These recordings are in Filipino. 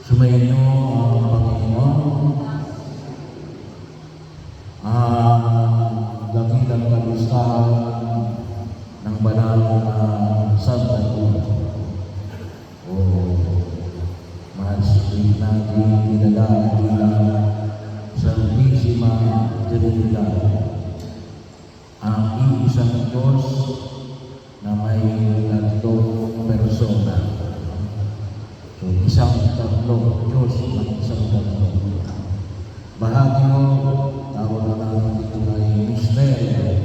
Sumainyo ang Panginoon, ang dakilang kalustahan ng banal na Santa Cruz. O mas natin kilala bilang Santisima Trinidad, ang iisang Diyos na may tatlong persona. So, isang tatlo, Diyos ng isang tatlo. Bahagi mo, tawag na natin dito ay misteryo.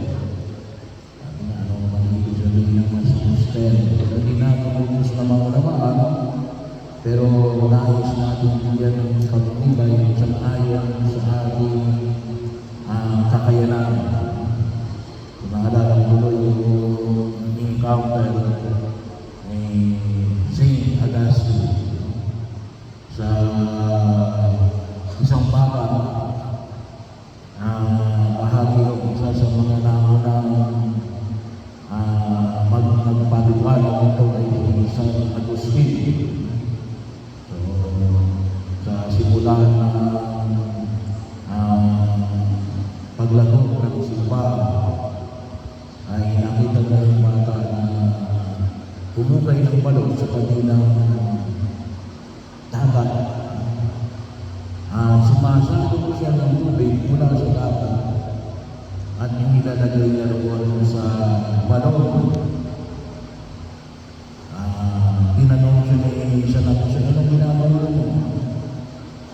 Sabi na, ano man ibig sabihin ng mas misteryo. Hindi natin ubus na maunawaan, pero nais natin bigyan ng pagkilay sa ayon sa ating kakayanan. Kung naalala ko tuloy yung encounter ni Saint Augustine sa isang baka bahagi o isa sa mga naunang magpaliwanag ito ay San Agustin. So, sa simulan ng paglago ng simbahan ay nakita na yung bata na humukay ng balon sa kabilang dagat. Sumasalo siya ng tubig mula sa dagat at inilalagay niya roon sa balon. Tinanong siya na po siya, anong ginagawa mo?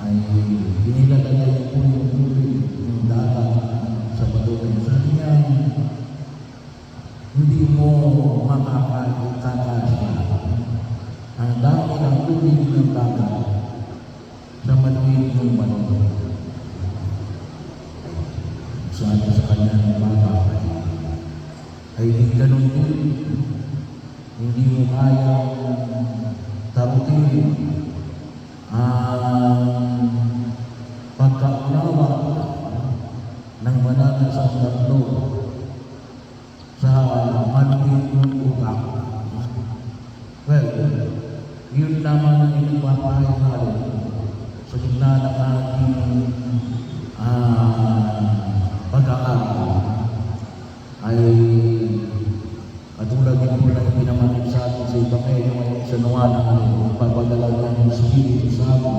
Ay inilalagay niya po yung tubig ng dagat sa balon. Sabi niya, hindi mo makakasya ang dami ng tubig ng dagat sa maluwin ng balon. Sabi sa kanya ng bata ay hindi ganun din. Hindi mo kaya tarutin ang pagkaunawa ng banal na Santo sa maluwin ng utak. Well, yun naman ang inagpapahayag natin sa gitna ng ating pag-aaral ay katulad din po na ipinamanip sa atin sa Ebanghelyo ngayong sa Nuwana ang papadala ng Espiritu sa atin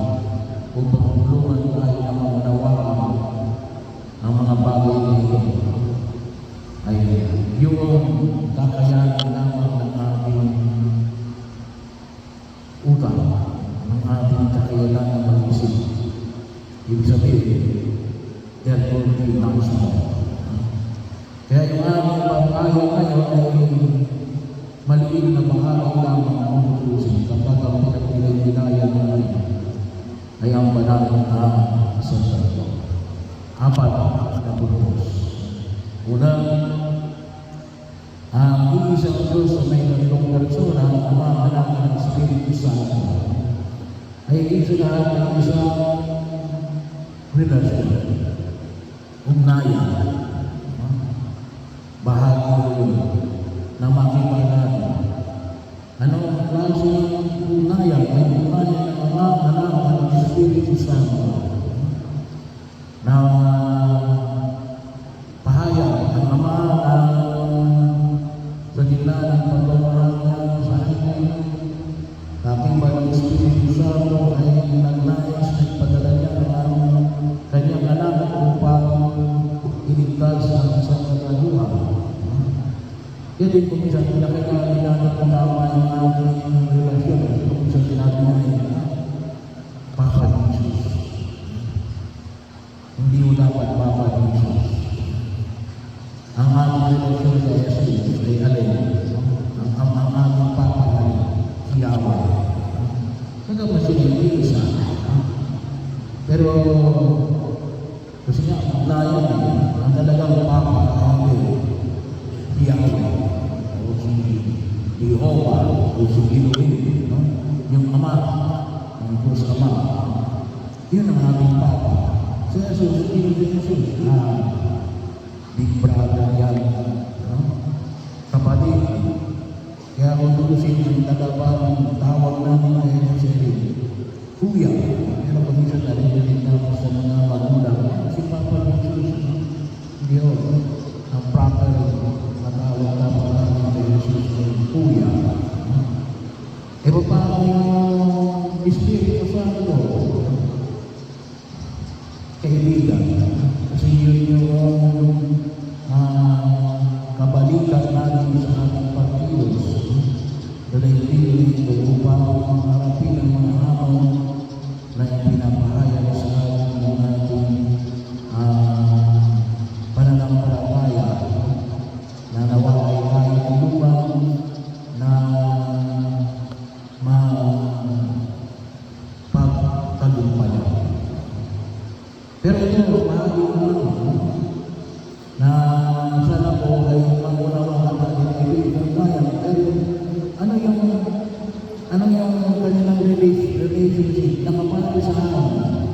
upang tulungan tayo na maunawaan ang mga bagay na ito ay yung kakayanan lamang ng ating utang, ng ating kakayanan na mag-isip. Ibig sabihin, therefore, di nakasama. Kaya yung aming papayo ngayon ay maliit na bahagi lamang ng utusin kapag ang pinagpilay-pilayan natin ay ang banal na Santo. Apat na purpose. Una, ang iisang Diyos na may tatlong persona, Ama, Anak, ng Espiritu Santo, ay isa lahat ng isang relasyon, ugnayan, bahagi yun na makita natin. Anong klase ng ugnayan? Ay ugnayan ng Ama, Anak, ng Espiritu Santo na pahayag ang Ama sa gitna ng pagmamahal niya sa akin. Aking banal Espiritu Santo ay nagnais at padala niya ang kanyang anak upang iligtas ang isang katauhan. Yan din kung minsan pinakailangan natin kung tama yung ating relasyon. Kung minsan sinabi niya ay Papa Jesus. Hindi mo dapat Papa Jesus. Ang ating relasyon sa Jesus ay alin. Ang aming Papa ay Yahweh. Kaya pa siya yung isa. Pero kasi nga, maglayan ang talagang Papa ay Yahweh o si Jehovah o si Elohim, no? Yung Ama, ang Diyos Ama, yun ang aming Papa. Si Jesus, Jesus, big brother yan, no? Kapatid. Kaya kung tutusin ang tagapang tawag namin ay kuya. Pero paminsan narinig namin sa mga magulang, si Papa Jesus, hindi ho, ang proper na tawag dapat namin kay Jesus ay kuya. E paano yung Espiritu Santo? Kaibigan. Kasi yun yung kabalikan natin sa ating pagkilos. Dahil ito upang harapin ang mga hamon na ipinapahayag sa ating ng ating pananampalataya na nawa ay kahit tulungan na mapagtagumpayan. Pero ito, mahali na sana po ay magunawa ka natin ay kaibigan. Pero ano yung kanilang relationship na kapatid sa amin?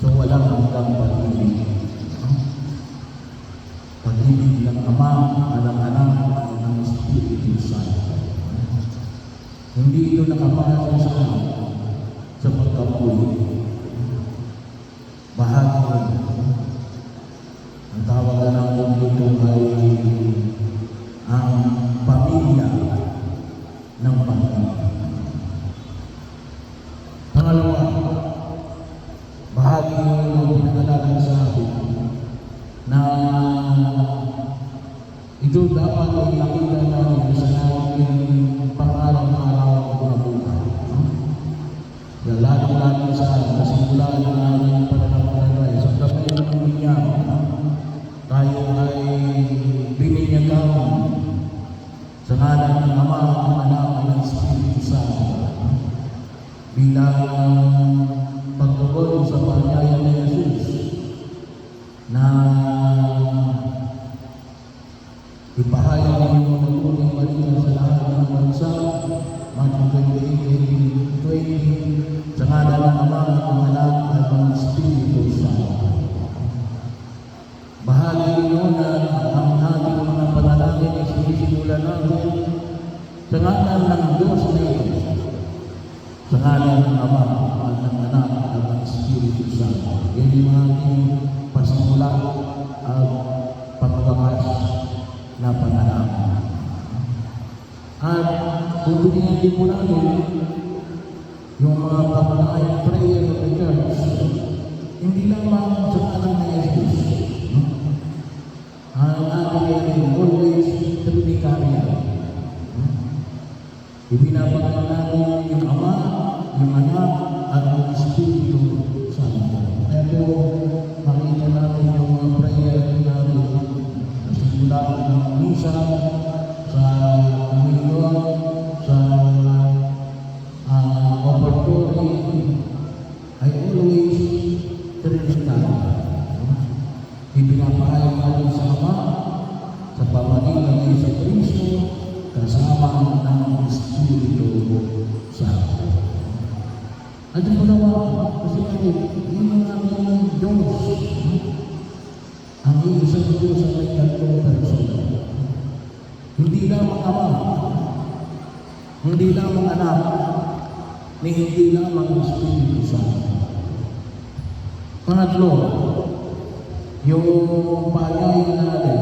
So walang hanggang pag-ibig. Pag-ibig ng Ama, ng Anak, ng Espiritu Santo. Hindi ito nakapasok sa amin sa pagkapulit. Bahagi ang tawag na natin dito ay ang pamilya ng pamilya. Pangalawa, bahagi ng pinag-alalan sa atin na ito dapat ay nakita namin sa ating pang-araw-araw na buhay. Lalong-lalo sa kasimula ng ating pananampalataya sa kamay ng Panginoon, tayo ay bininyagan sa ngalan ng Ama, ng Anak, ng Espiritu Santo bilang pagtugon sa panyaya ni Jesus na ipahayag ang iyong magpuling balita sa lahat ng bansa, Matthew 28:20, sa ngalan ng Ama, ng Anak, at ng Espiritu Santo. Bahagi nyo na ang ating mga panalangin ay sinisimulan natin sa ngalan ng Diyos na ito, sa ngalan ng Ama, at ng Anak, at ng Espiritu Santo. Yan yung ating pasimula at pagkakas na panalangin. At kung pinigyan po natin yung mga papanayang prayer of the church, hindi lamang sa ngalan ng Jesus. Ang ating always trinicarya. Ibinabangan natin yung Ama, yung Anak, at ang Espiritu Santo. Pero makita natin yung mga prayer natin na simula ng misa, sa Panginoon, sa operatory, ay always trinicarya. Ibinapahayag natin sa Ama, sa pamagitan ng Isa Kristo, kasama ng Espiritu Santo. At ito naman, kasi yun ang aming Diyos. Ang isang Diyos ang may tatlong persona. Hindi lamang Ama, hindi lamang Anak, ni hindi lamang Espiritu Santo. Pangatlo, yung panyaya natin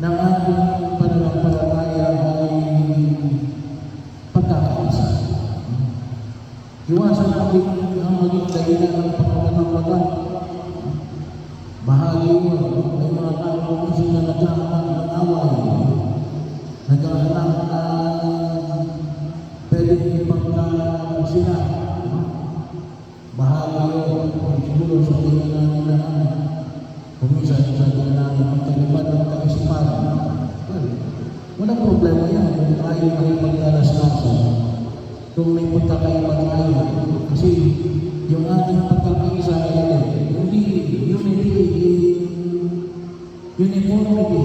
ng ating pananampalataya ay pagkakaisa. Iwasan natin ang maging dahilan ng pagkakatawagan. Bahagi mo, may mga tao kasi na naghahanap ng away, naghahanap na pwedeng ipagkasila. Bahagi yun, siguro sa tingin natin na kumisan sa tingin natin magkalipan ng kaisipan. Walang problema yan kung tayo ay magkalaslasan, kung may punta kayo tayo. Kasi yung ating pagkakaisa ay hindi uniformity.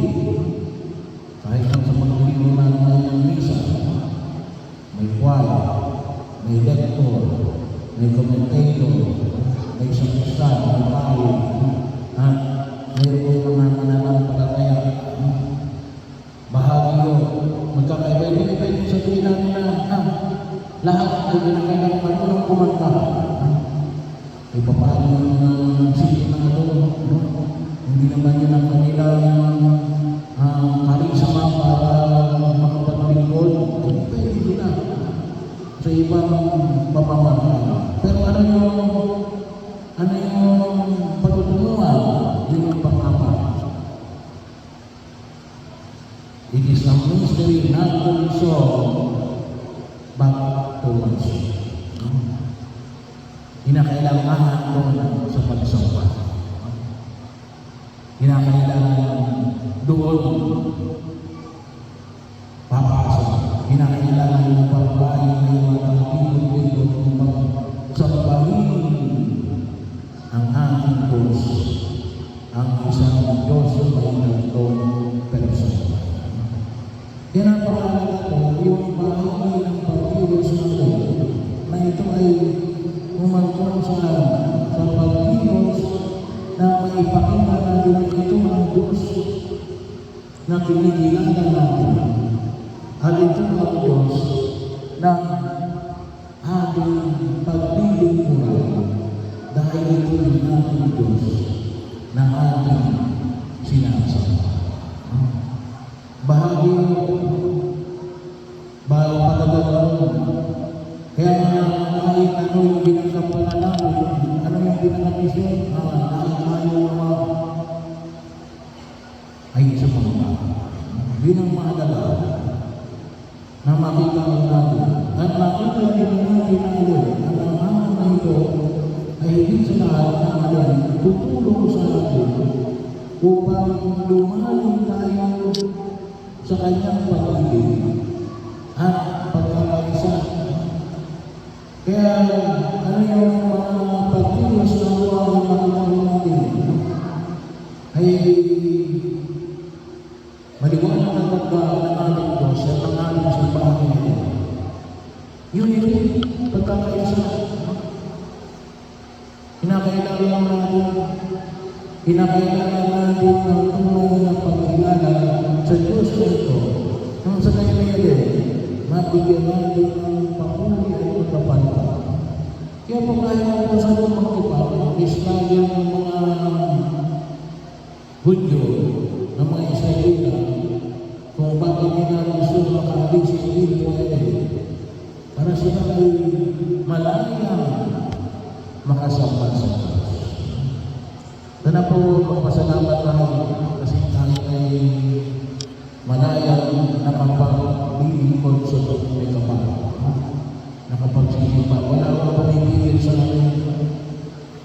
Kahit lang sa pagkakalipan natin ng misa, may choir, may lector, may commentator, may sakristan, may pari, at mayroon mga mananampalataya. Bahagi yun. Magkakaiba, hindi pwede sabihin natin na lahat ay kinakailangan marunong kumanta. Ay paano yung sinunado, no? Hindi naman yun ang kanilang karisma para makapaglingkod. Ay pwede sila sa ibang pamamahala. Pero ano yung patutunguhan? Yun yung pang-apat. It is a mystery not to be solved, but to worship. Kinakailangan doon sa pagsamba. Kinakailangan doon papasok. Kinakailangan yung pagbabae ng mga tibig-tibig upang sambahin ang ating Diyos, ang isang Diyos na may nagtong persona. Kaya napakalaga ko yung bahagi ng pagkilos natin na ito ay umangkong sa pagkilos na maipakita natin na ito ang Diyos na kinikilala natin. At ito ang Diyos na ating paglilingkuran dahil ito ang ating Diyos na ating sinasamba. Bahagi bago patagalaron. Kaya kahit ano yung ginagampanan namin, ano yung pinakamisyon, nakakayo ay sa mga yun ang mahalaga na makita natin. At makita din natin ang ang na ito ay higit sa lahat na alin, tutulong sa atin upang lumalim tayo sa kanyang pag-ibig at pagkakaisa. Kaya ano yung mga pagkilos na huwag makikita natin ay maliwanag ang pagkakaan ng ating Diyos at ang ating simbahan nito. Yun yung pagkakaisa. Kinakailangan natin ang tunay na pagkilala sa Diyos na ito. Nang sa kanya din, mabigyan natin ng papuri at pagkapanta. Kaya po kaya po sa lumang iba, ang istorya ng mga Hudyo, ng mga Israelita, kung bakit nila gusto makaalis sa Israel para sila ay malayang makasama sa Diyos. Sana po magpasalamat tayo kasi tayo ay malayang nakapaglilingkod sa may kapal. Nakapagsisipa. Wala akong pamigil sa amin.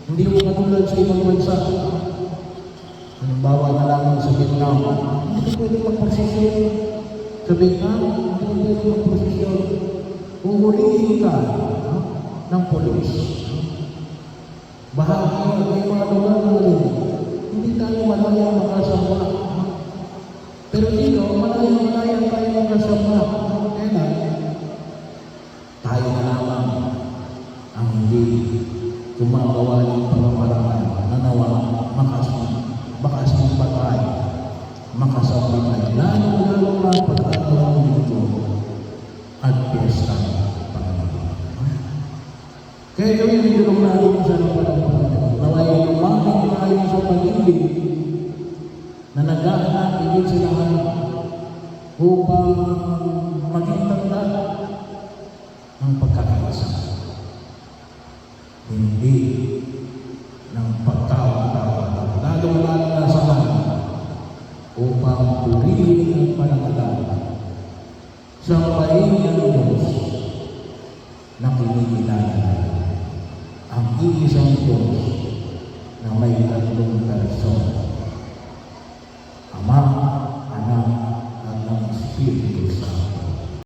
Hindi mo katulad sa ibang bansa. Halimbawa na lang sa Vietnam. Hindi ka pwede magposisyon sa Vietnam. Hindi ka pwede magposisyon. Kung hulihin ka ng polis. Bahagi may mga lugar na rin. Hindi tayo malayang makasama. Pero dito, malayang tayo makasama. Kaya tayo na lamang ang hindi gumagawa ng pamamaraan na nawa makasama tayo. Makasama tayo. Lalo na pagkakaroon dito at piyesta. Kaya gawin yung tulong natin sa napalampalan. Naway lumamang tayo sa pag-ibig na nag-aanap ibig sa lahat upang maging tanda ng pagkakaisa. Hindi ng pagkakaisa. Lalo-lalo na sa lahat upang purihin ang panagalan sa pahin ng Diyos na kinikilala ang iisang Diyos na may tatlong